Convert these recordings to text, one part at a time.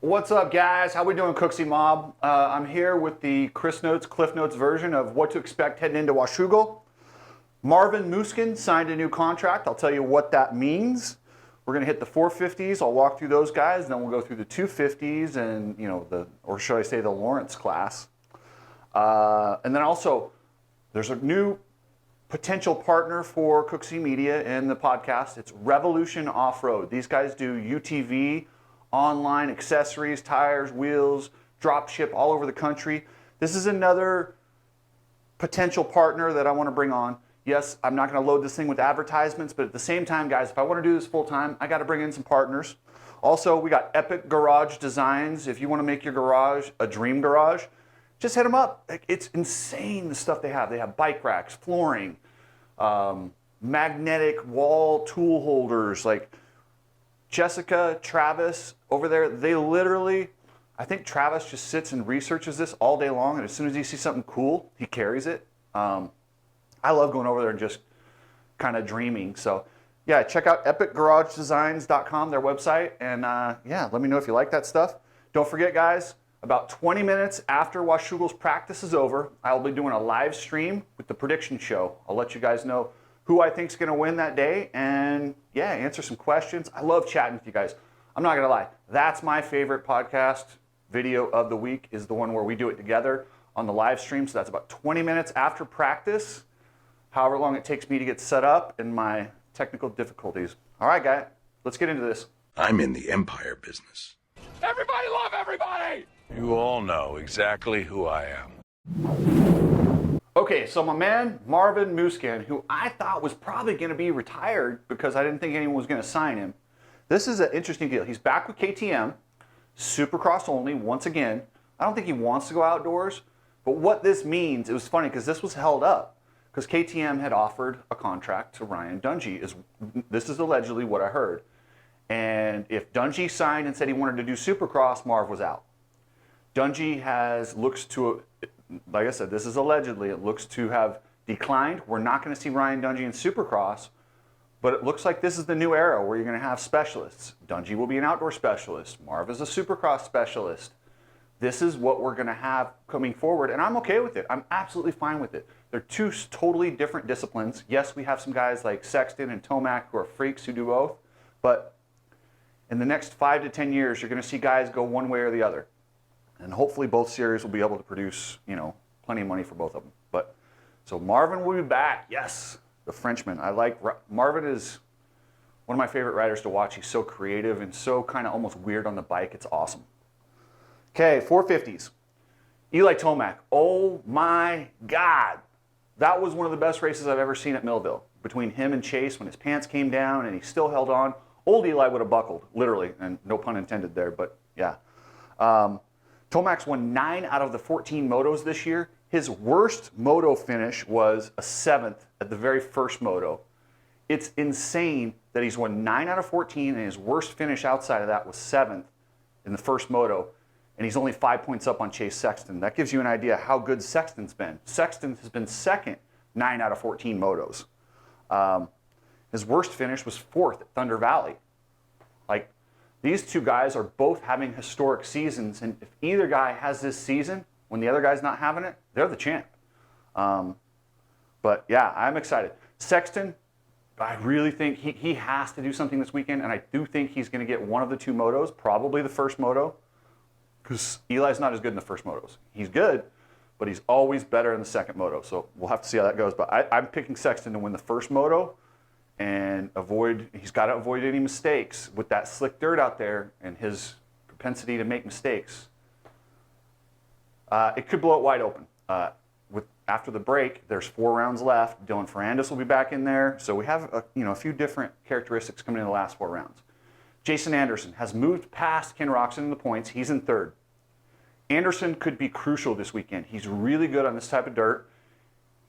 What's up, guys? How we doing, Cooksy Mob? I'm here with the Cliff Notes version of what to expect heading into Washougal. Marvin Musquin signed a new contract. I'll tell you what that means. We're going to hit the 450s. I'll walk through those guys, and then we'll go through the 250s and, or should I say the Lawrence class. And then also, there's a new potential partner for Cooksy Media and the podcast. It's Revolution Off-Road. These guys do UTV, online accessories, tires, wheels, drop ship all over the country. This is another potential partner that I want to bring on. Yes, I'm not going to load this thing with advertisements, but at the same time, guys, if I want to do this full time, I got to bring in some partners. Also, we got Epic Garage Designs. If you want to make your garage a dream garage, just hit them up. It's insane the stuff they have. They have bike racks, flooring, magnetic wall tool holders, like Jessica, Travis over there, they literally, I think Travis just sits and researches this all day long, and as soon as he sees something cool, he carries it. I love going over there and just kind of dreaming. So yeah, check out epicgaragedesigns.com, their website, and yeah, let me know if you like that stuff. Don't forget, guys, about 20 minutes after Washougal's practice is over, I'll be doing a live stream with the prediction show. I'll let you guys know who I think is going to win that day, and yeah, answer some questions. I love chatting with you guys. I'm not going to lie. That's my favorite podcast video of the week, is the one where we do it together on the live stream. So that's about 20 minutes after practice, however long it takes me to get set up and my technical difficulties. All right, guys, let's get into this. I'm in the empire business. Everybody love everybody! You all know exactly who I am. Okay, so my man, Marvin Musquin, who I thought was probably going to be retired because I didn't think anyone was going to sign him. This is an interesting deal. He's back with KTM, Supercross only, once again. I don't think he wants to go outdoors, but what this means, it was funny because this was held up because KTM had offered a contract to Ryan Dungey. This is allegedly what I heard. And if Dungey signed and said he wanted to do Supercross, Marv was out. Dungey looks to, like I said, this is allegedly, it looks to have declined. We're not going to see Ryan Dungey in Supercross, but it looks like this is the new era where you're going to have specialists. Dungey will be an outdoor specialist. Marv is a Supercross specialist. This is what we're going to have coming forward, and I'm okay with it. I'm absolutely fine with it. They're two totally different disciplines. Yes, we have some guys like Sexton and Tomac who are freaks who do both, but in the next 5 to 10 years, you're going to see guys go one way or the other. And hopefully both series will be able to produce, plenty of money for both of them. But so Marvin will be back. Yes, the Frenchman. Marvin is one of my favorite riders to watch. He's so creative and so kind of almost weird on the bike. It's awesome. Okay, 450s. Eli Tomac. Oh my God. That was one of the best races I've ever seen at Millville. Between him and Chase, when his pants came down and he still held on. Old Eli would have buckled, literally, and no pun intended there, but yeah. Tomac's won 9 out of the 14 motos this year. His worst moto finish was a 7th at the very first moto. It's insane that he's won 9 out of 14, and his worst finish outside of that was 7th in the first moto, and he's only 5 points up on Chase Sexton. That gives you an idea how good Sexton's been. Sexton has been second 9 out of 14 motos. His worst finish was 4th at Thunder Valley. Like, these two guys are both having historic seasons, and if either guy has this season when the other guy's not having it, they're the champ. But yeah, I'm excited. Sexton, I really think he has to do something this weekend, and I do think he's going to get one of the two motos, probably the first moto, because Eli's not as good in the first motos. He's good, but he's always better in the second moto, so we'll have to see how that goes. But I'm picking Sexton to win the first moto, and he's got to avoid any mistakes with that slick dirt out there and his propensity to make mistakes. It could blow it wide open. After the break, there's 4 rounds left. Dylan Ferrandis will be back in there. So we have a few different characteristics coming in the last 4 rounds. Jason Anderson has moved past Ken Roczen in the points. He's in 3rd. Anderson could be crucial this weekend. He's really good on this type of dirt.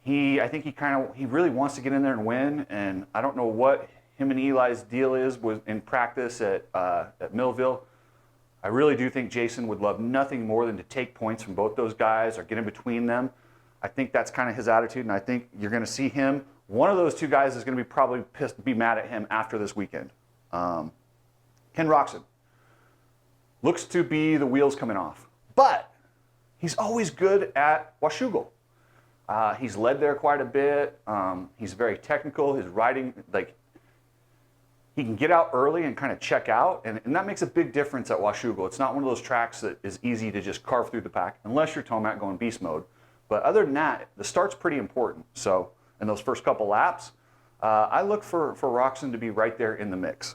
I think he really wants to get in there and win, and I don't know what him and Eli's deal is in practice at Millville. I really do think Jason would love nothing more than to take points from both those guys or get in between them. I think that's kind of his attitude, and I think you're going to see him. One of those two guys is going to be be mad at him after this weekend. Ken Roczen. looks to be the wheels coming off. But he's always good at Washougal. He's led there quite a bit. He's very technical. His riding, like, he can get out early and kind of check out, and that makes a big difference at Washougal. It's not one of those tracks that is easy to just carve through the pack, unless you're Tomac going beast mode. But other than that, the start's pretty important. So in those first couple laps, I look for Roczen to be right there in the mix.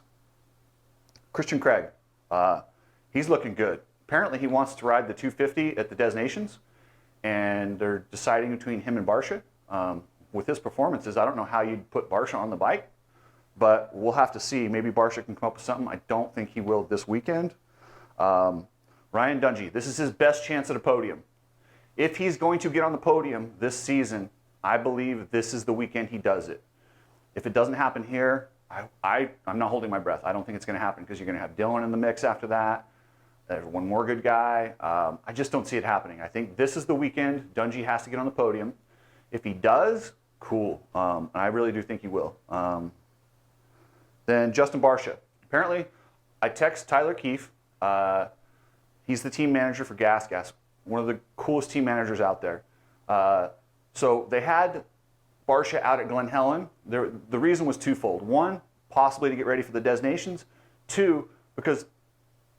Christian Craig, he's looking good. Apparently he wants to ride the 250 at the Des Nations, and they're deciding between him and Barcia. With his performances, I don't know how you'd put Barcia on the bike, but we'll have to see. Maybe Barcia can come up with something. I don't think he will this weekend. Ryan Dungey, this is his best chance at a podium. If he's going to get on the podium this season, I believe this is the weekend he does it. If it doesn't happen here, I'm not holding my breath. I don't think it's going to happen because you're going to have Dylan in the mix after that. There's one more good guy. I just don't see it happening. I think this is the weekend Dungey has to get on the podium. If he does, cool. And I really do think he will. Then Justin Barcia. Apparently, I text Tyler Keefe. He's the team manager for Gas, one of the coolest team managers out there. So they had Barcia out at Glen Helen. The reason was twofold. One, possibly to get ready for the Des Nations. Two, because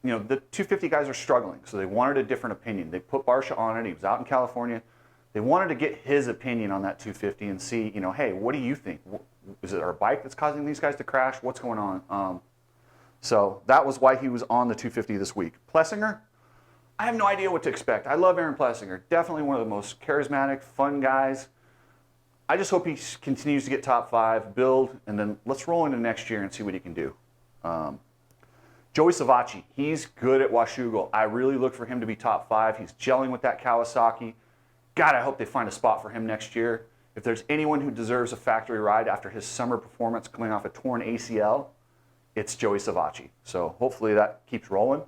the 250 guys are struggling, so they wanted a different opinion. They put Barcia on it. He was out in California. They wanted to get his opinion on that 250 and see, hey, what do you think? Is it our bike that's causing these guys to crash? What's going on? So that was why he was on the 250 this week. Plessinger, I have no idea what to expect. I love Aaron Plessinger. Definitely one of the most charismatic, fun guys. I just hope he continues to get top 5, build, and then let's roll into next year and see what he can do. Joey Savaci, he's good at Washougal. I really look for him to be top 5. He's gelling with that Kawasaki. God, I hope they find a spot for him next year. If there's anyone who deserves a factory ride after his summer performance coming off a torn ACL, it's Joey Savaci. So hopefully that keeps rolling.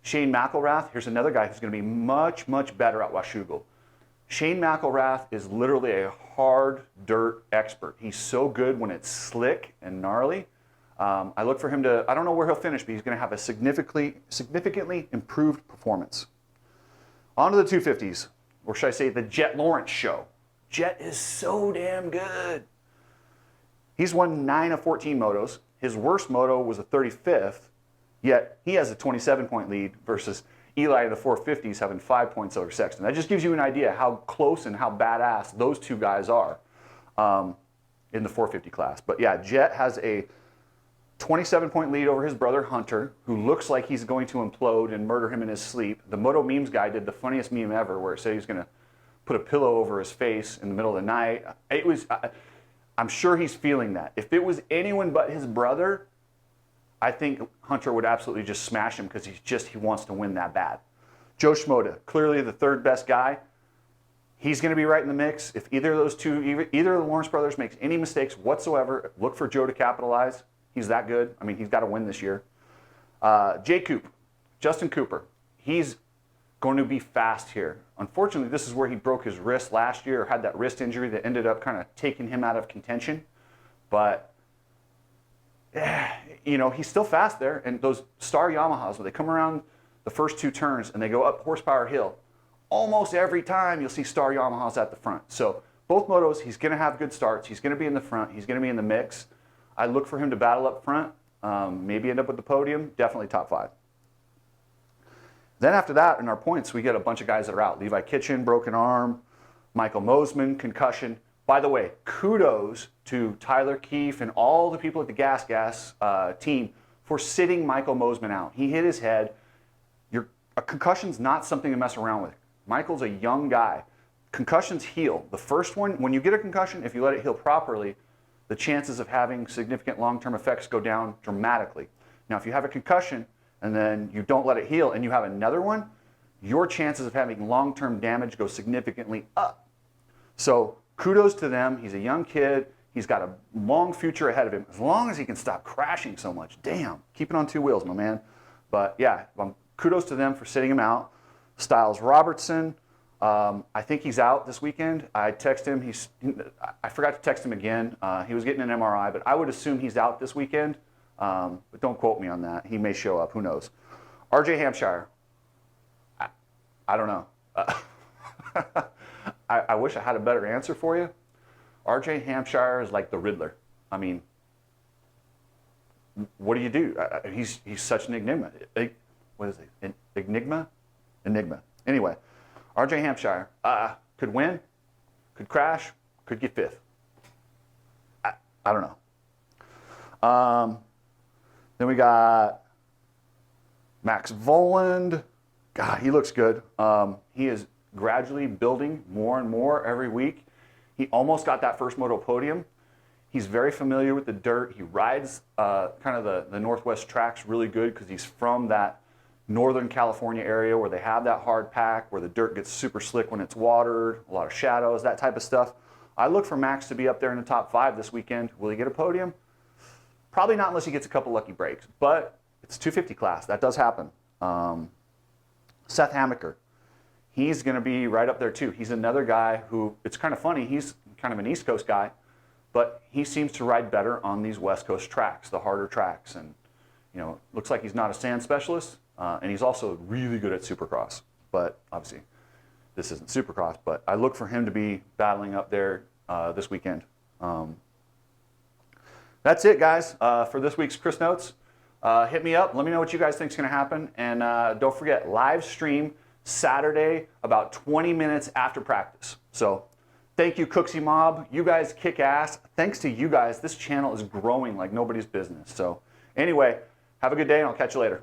Shane McElrath, here's another guy who's going to be much, much better at Washougal. Shane McElrath is literally a hard dirt expert. He's so good when it's slick and gnarly. I look for him to, I don't know where he'll finish, but he's going to have a significantly improved performance. On to the 250s, or should I say the Jet Lawrence show. Jet is so damn good. He's won 9 of 14 motos. His worst moto was a 35th, yet he has a 27-point lead versus Eli in the 450s having 5 points over Sexton. That just gives you an idea how close and how badass those two guys are in the 450 class. But yeah, Jet has a 27-point lead over his brother Hunter, who looks like he's going to implode and murder him in his sleep. The Moto Memes guy did the funniest meme ever where it said he's going to put a pillow over his face in the middle of the night. It was, I'm sure he's feeling that. If it was anyone but his brother, I think Hunter would absolutely just smash him because he wants to win that bad. Joe Schmoda, clearly the third best guy. He's going to be right in the mix. If either of those two, either of the Lawrence brothers makes any mistakes whatsoever, look for Joe to capitalize. He's that good. I mean, he's got to win this year. Jay Coop, Justin Cooper, he's going to be fast here. Unfortunately, this is where he broke his wrist last year, or had that wrist injury that ended up kind of taking him out of contention. But, he's still fast there. And those Star Yamahas, when they come around the first 2 turns and they go up horsepower hill, almost every time you'll see Star Yamahas at the front. So both motos, he's going to have good starts. He's going to be in the front. He's going to be in the mix. I look for him to battle up front, maybe end up with the podium, definitely top 5. Then after that, in our points, we get a bunch of guys that are out. Levi Kitchen, broken arm. Michael Mosman, concussion. By the way, kudos to Tyler Keefe and all the people at the Gas team for sitting Michael Mosman out. He hit his head. A concussion's not something to mess around with. Michael's a young guy. Concussions heal. The first one, when you get a concussion, if you let it heal properly, the chances of having significant long-term effects go down dramatically. Now, if you have a concussion and then you don't let it heal and you have another one, your chances of having long-term damage go significantly up. So kudos to them. He's a young kid. He's got a long future ahead of him, as long as he can stop crashing so much. Damn, keep it on 2 wheels, my man. But yeah, kudos to them for sitting him out. Styles Robertson, I think he's out this weekend. I text him. I forgot to text him again. He was getting an MRI, but I would assume he's out this weekend. But don't quote me on that. He may show up. Who knows? RJ Hampshire. I don't know. I wish I had a better answer for you. RJ Hampshire is like the Riddler. I mean, what do you do? He's such an enigma. What is it? Enigma? Anyway, RJ Hampshire could win, could crash, could get fifth. I don't know. Then we got Max Voland. God, he looks good. He is gradually building more and more every week. He almost got that first moto podium. He's very familiar with the dirt. He rides kind of the Northwest tracks really good because he's from that Northern California area where they have that hard pack, where the dirt gets super slick when it's watered, a lot of shadows, that type of stuff. I look for Max to be up there in the top 5 this weekend. Will he get a podium? Probably not unless he gets a couple lucky breaks, but it's 250 class. That does happen. Seth Hamaker, he's going to be right up there too. He's another guy who, it's kind of funny, he's kind of an East Coast guy, but he seems to ride better on these West Coast tracks, the harder tracks. And, you know, looks like he's not a sand specialist, and he's also really good at Supercross. But obviously, this isn't Supercross, but I look for him to be battling up there this weekend. That's it, guys, for this week's Chris Notes. Hit me up. Let me know what you guys think is going to happen. And don't forget, live stream Saturday about 20 minutes after practice. So thank you, Cooksy Mob. You guys kick ass. Thanks to you guys, this channel is growing like nobody's business. So anyway, have a good day, and I'll catch you later.